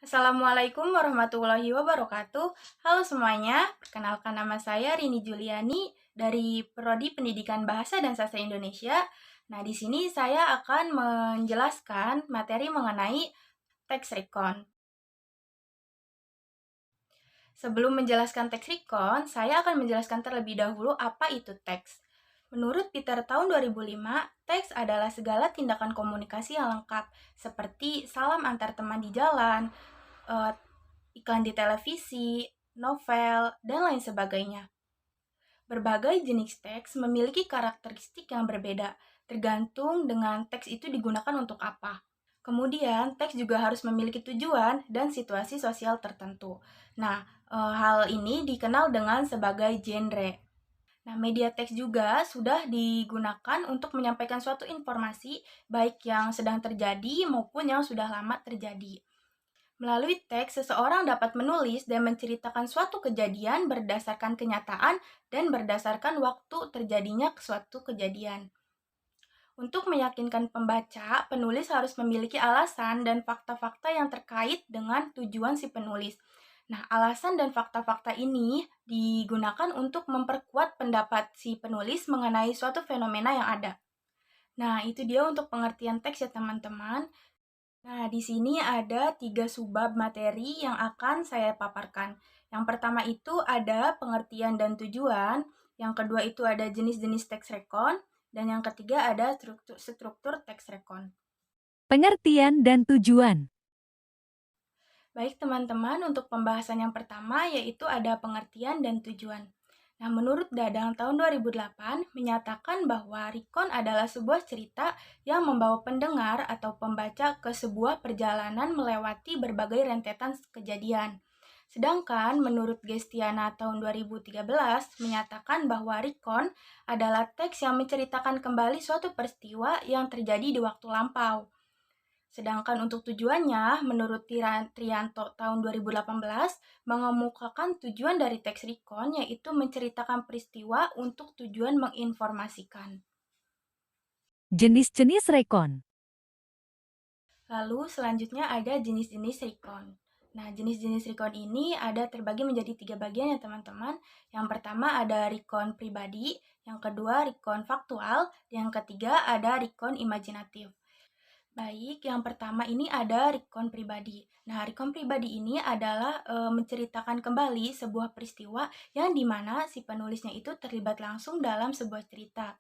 Assalamualaikum warahmatullahi wabarakatuh. Halo semuanya, perkenalkan nama saya Rini Juliani dari Prodi Pendidikan Bahasa dan Sastra Indonesia. Nah, di sini saya akan menjelaskan materi mengenai teks recon. Sebelum menjelaskan teks recon, saya akan menjelaskan terlebih dahulu apa itu teks. Menurut Peter tahun 2005, teks adalah segala tindakan komunikasi yang lengkap, seperti salam antar teman di jalan, eh, iklan di televisi, novel, dan lain sebagainya. Berbagai jenis teks memiliki karakteristik yang berbeda, tergantung dengan teks itu digunakan untuk apa. Kemudian, teks juga harus memiliki tujuan dan situasi sosial tertentu. Nah, hal ini dikenal dengan sebagai genre. Nah, media teks juga sudah digunakan untuk menyampaikan suatu informasi, baik yang sedang terjadi maupun yang sudah lama terjadi. Melalui teks, seseorang dapat menulis dan menceritakan suatu kejadian berdasarkan kenyataan dan berdasarkan waktu terjadinya suatu kejadian. Untuk meyakinkan pembaca, penulis harus memiliki alasan dan fakta-fakta yang terkait dengan tujuan si penulis. Nah, alasan dan fakta-fakta ini digunakan untuk memperkuat pendapat si penulis mengenai suatu fenomena yang ada. Nah, itu dia untuk pengertian teks ya teman-teman. Nah, di sini ada 3 subbab materi yang akan saya paparkan. Yang pertama itu ada pengertian dan tujuan, yang kedua itu ada jenis-jenis teks rekon, dan yang ketiga ada struktur teks rekon. Pengertian dan tujuan. Baik teman-teman, untuk pembahasan yang pertama yaitu ada pengertian dan tujuan. Nah, menurut Dadang tahun 2008 menyatakan bahwa recon adalah sebuah cerita yang membawa pendengar atau pembaca ke sebuah perjalanan melewati berbagai rentetan kejadian. Sedangkan menurut Gestiana tahun 2013 menyatakan bahwa recon adalah teks yang menceritakan kembali suatu peristiwa yang terjadi di waktu lampau. Sedangkan untuk tujuannya, menurut Trianto tahun 2018, mengemukakan tujuan dari teks recon yaitu menceritakan peristiwa untuk tujuan menginformasikan. Jenis-jenis rekon. Lalu selanjutnya ada jenis-jenis recon. Nah, jenis-jenis recon ini ada terbagi menjadi 3 bagian ya teman-teman. Yang pertama ada recon pribadi, yang kedua recon faktual, yang ketiga ada recon imajinatif. Baik, yang pertama ini ada recon pribadi. Nah, recon pribadi ini adalah menceritakan kembali sebuah peristiwa yang dimana si penulisnya itu terlibat langsung dalam sebuah cerita.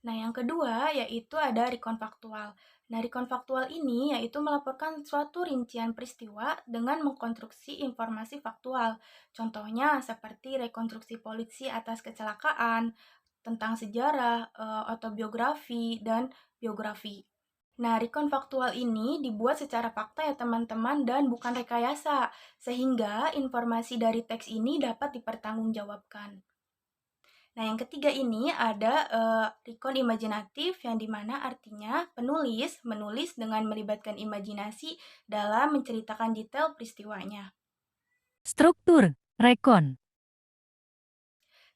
Nah, yang kedua yaitu ada recon faktual. Nah, recon faktual ini yaitu melaporkan suatu rincian peristiwa dengan mengkonstruksi informasi faktual. Contohnya seperti rekonstruksi polisi atas kecelakaan, tentang sejarah, autobiografi, dan biografi. Nah, recon faktual ini dibuat secara fakta ya teman-teman dan bukan rekayasa, sehingga informasi dari teks ini dapat dipertanggungjawabkan. Nah, yang ketiga ini ada recon imajinatif yang dimana artinya penulis menulis dengan melibatkan imajinasi dalam menceritakan detail peristiwanya. Struktur rekon.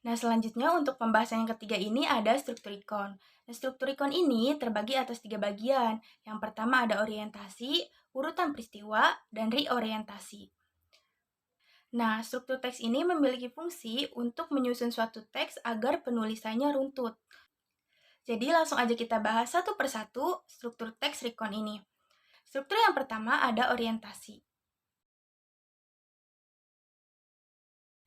Nah, selanjutnya untuk pembahasan yang ketiga ini ada struktur recon. Nah, struktur recon ini terbagi atas 3 bagian. Yang pertama ada orientasi, urutan peristiwa, dan reorientasi. Nah, struktur teks ini memiliki fungsi untuk menyusun suatu teks agar penulisannya runtut. Jadi langsung aja kita bahas satu persatu struktur teks recon ini. Struktur yang pertama ada orientasi.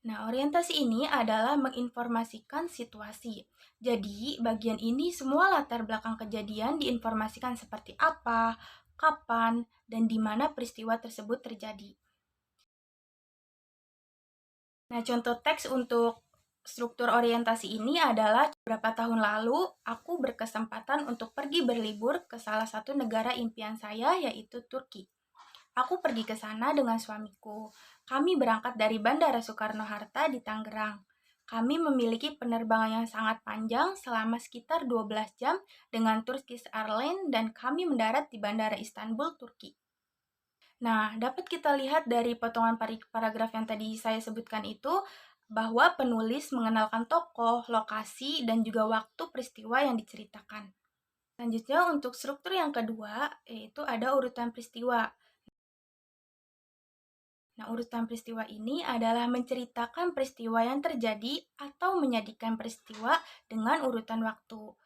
Nah, orientasi ini adalah menginformasikan situasi. Jadi, bagian ini semua latar belakang kejadian diinformasikan seperti apa, kapan, dan di mana peristiwa tersebut terjadi. Nah, contoh teks untuk struktur orientasi ini adalah beberapa tahun lalu aku berkesempatan untuk pergi berlibur ke salah satu negara impian saya yaitu Turki. Aku pergi ke sana dengan suamiku. Kami berangkat dari Bandara Soekarno-Hatta di Tangerang. Kami memiliki penerbangan yang sangat panjang selama sekitar 12 jam dengan Turkish Airlines dan kami mendarat di Bandara Istanbul, Turki. Nah, dapat kita lihat dari potongan paragraf yang tadi saya sebutkan itu bahwa penulis mengenalkan tokoh, lokasi, dan juga waktu peristiwa yang diceritakan. Selanjutnya untuk struktur yang kedua, yaitu ada urutan peristiwa. Nah, urutan peristiwa ini adalah menceritakan peristiwa yang terjadi atau menyajikan peristiwa dengan urutan waktu.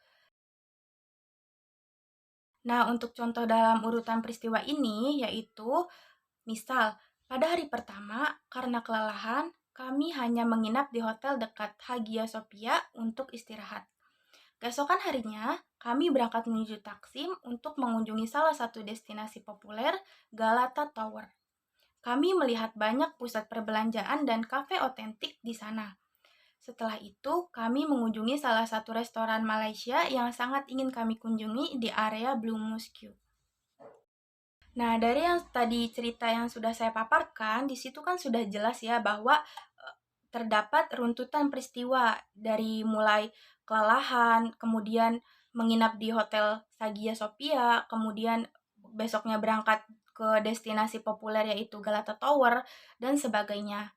Nah, untuk contoh dalam urutan peristiwa ini yaitu, misal, pada hari pertama, karena kelelahan, kami hanya menginap di hotel dekat Hagia Sophia untuk istirahat. Keesokan harinya, kami berangkat menuju Taksim untuk mengunjungi salah satu destinasi populer, Galata Tower. Kami melihat banyak pusat perbelanjaan dan kafe otentik di sana. Setelah itu, kami mengunjungi salah satu restoran Malaysia yang sangat ingin kami kunjungi di area Blue Mosque. Nah, dari yang tadi cerita yang sudah saya paparkan, di situ kan sudah jelas ya bahwa terdapat runtutan peristiwa dari mulai kelelahan, kemudian menginap di hotel Hagia Sophia, kemudian besoknya berangkat ke destinasi populer yaitu Galata Tower, dan sebagainya.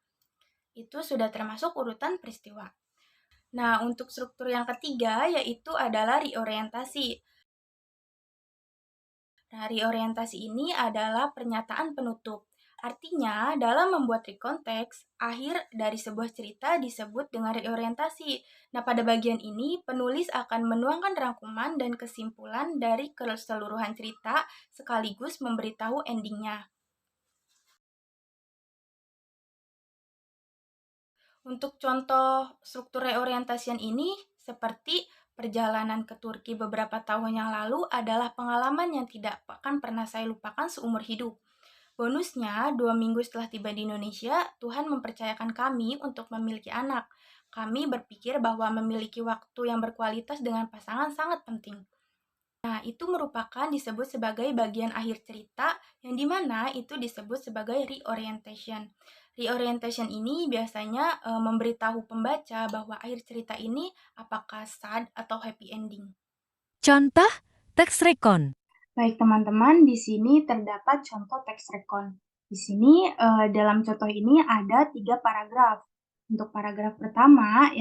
Itu sudah termasuk urutan peristiwa. Nah, untuk struktur yang ketiga yaitu adalah reorientasi. Nah, reorientasi ini adalah pernyataan penutup. Artinya, dalam membuat rekonteks, akhir dari sebuah cerita disebut dengan reorientasi. Nah, pada bagian ini, penulis akan menuangkan rangkuman dan kesimpulan dari keseluruhan cerita sekaligus memberitahu endingnya. Untuk contoh struktur reorientasian ini, seperti perjalanan ke Turki beberapa tahun yang lalu adalah pengalaman yang tidak akan pernah saya lupakan seumur hidup. Bonusnya, 2 minggu setelah tiba di Indonesia, Tuhan mempercayakan kami untuk memiliki anak. Kami berpikir bahwa memiliki waktu yang berkualitas dengan pasangan sangat penting. Nah, itu merupakan disebut sebagai bagian akhir cerita, yang dimana itu disebut sebagai reorientation. Reorientation ini biasanya memberitahu pembaca bahwa akhir cerita ini apakah sad atau happy ending. Contoh teks rekon. Baik teman-teman, di sini terdapat contoh teks rekon. Di sini dalam contoh ini ada 3 paragraf. Untuk paragraf pertama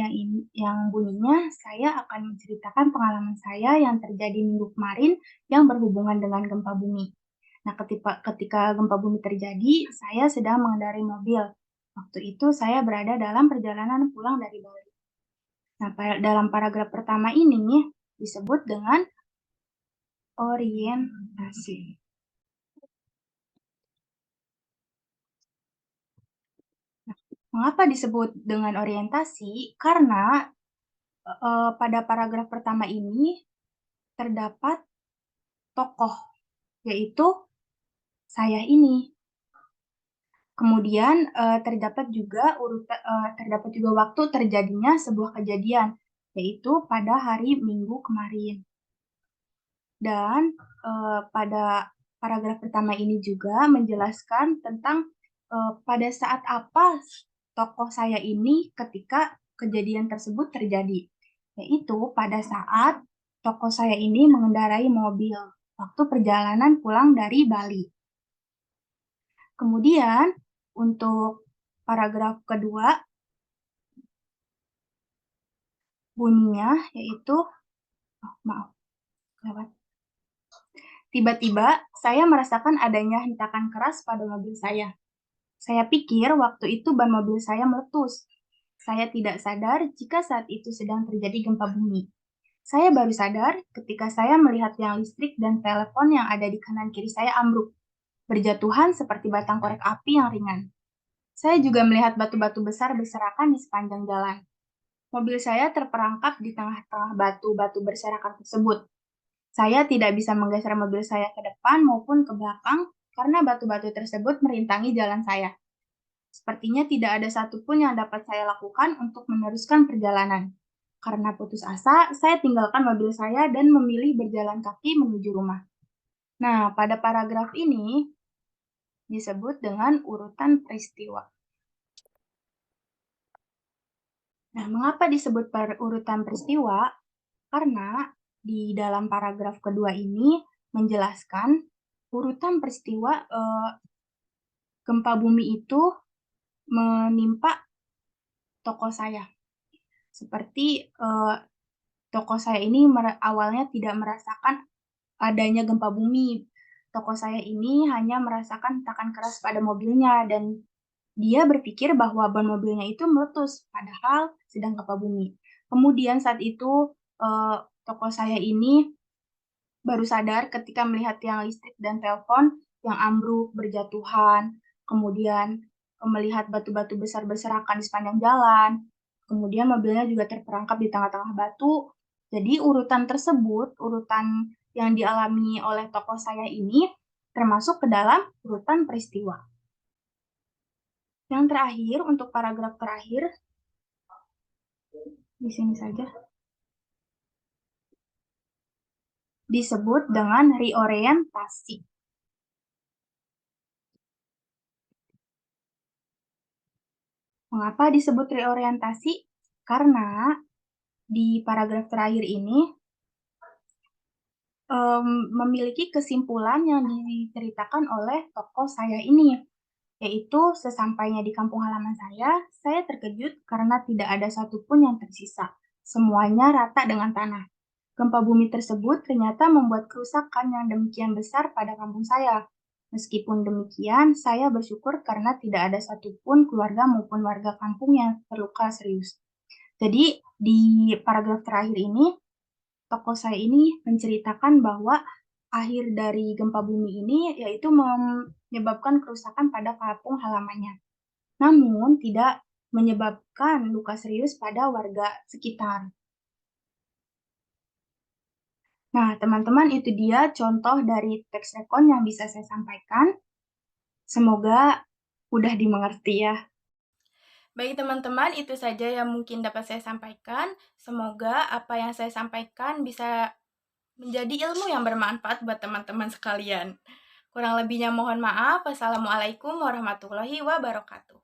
yang bunyinya, saya akan menceritakan pengalaman saya yang terjadi minggu kemarin yang berhubungan dengan gempa bumi. Nah, ketika gempa bumi terjadi, saya sedang mengendarai mobil. Waktu itu saya berada dalam perjalanan pulang dari Bali. Nah, dalam paragraf pertama ini disebut dengan orientasi. Mengapa disebut dengan orientasi? Karena pada paragraf pertama ini terdapat tokoh, yaitu saya ini. Kemudian terdapat juga waktu terjadinya sebuah kejadian, yaitu pada hari Minggu kemarin. Dan pada paragraf pertama ini juga menjelaskan tentang pada saat apa tokoh saya ini ketika kejadian tersebut terjadi, yaitu pada saat tokoh saya ini mengendarai mobil waktu perjalanan pulang dari Bali. Kemudian untuk paragraf kedua bunyinya yaitu tiba-tiba saya merasakan adanya hentakan keras pada mobil saya. Saya pikir waktu itu ban mobil saya meletus. Saya tidak sadar jika saat itu sedang terjadi gempa bumi. Saya baru sadar ketika saya melihat tiang listrik dan telepon yang ada di kanan kiri saya ambruk, berjatuhan seperti batang korek api yang ringan. Saya juga melihat batu-batu besar berserakan di sepanjang jalan. Mobil saya terperangkap di tengah-tengah batu-batu berserakan tersebut. Saya tidak bisa menggeser mobil saya ke depan maupun ke belakang karena batu-batu tersebut merintangi jalan saya. Sepertinya tidak ada satupun yang dapat saya lakukan untuk meneruskan perjalanan. Karena putus asa, saya tinggalkan mobil saya dan memilih berjalan kaki menuju rumah. Nah, pada paragraf ini disebut dengan urutan peristiwa. Nah, mengapa disebut urutan peristiwa? Karena di dalam paragraf kedua ini menjelaskan urutan peristiwa gempa bumi itu menimpa toko saya. Seperti toko saya ini awalnya tidak merasakan adanya gempa bumi. Toko saya ini hanya merasakan hentakan keras pada mobilnya dan Dia berpikir bahwa ban mobilnya itu meletus, padahal sedang gempa bumi. Kemudian saat itu tokoh saya ini baru sadar ketika melihat tiang listrik dan telepon yang ambruk berjatuhan, kemudian melihat batu-batu besar berserakan di sepanjang jalan, kemudian mobilnya juga terperangkap di tengah-tengah batu. Jadi urutan tersebut, urutan yang dialami oleh tokoh saya ini termasuk ke dalam urutan peristiwa. Yang terakhir, untuk paragraf terakhir, di sini saja, disebut dengan reorientasi. Mengapa disebut reorientasi? Karena di paragraf terakhir ini memiliki kesimpulan yang diceritakan oleh tokoh saya ini, yaitu sesampainya di kampung halaman saya terkejut karena tidak ada satupun yang tersisa. Semuanya rata dengan tanah. Gempa bumi tersebut ternyata membuat kerusakan yang demikian besar pada kampung saya. Meskipun demikian, saya bersyukur karena tidak ada satupun keluarga maupun warga kampung yang terluka serius. Jadi, di paragraf terakhir ini, tokoh saya ini menceritakan bahwa akhir dari gempa bumi ini yaitu menyebabkan kerusakan pada kampung halamannya. Namun, tidak menyebabkan luka serius pada warga sekitar. Nah, teman-teman, itu dia contoh dari teks rekon yang bisa saya sampaikan. Semoga mudah dimengerti ya. Baik teman-teman, itu saja yang mungkin dapat saya sampaikan. Semoga apa yang saya sampaikan bisa menjadi ilmu yang bermanfaat buat teman-teman sekalian. Kurang lebihnya mohon maaf. Wassalamualaikum warahmatullahi wabarakatuh.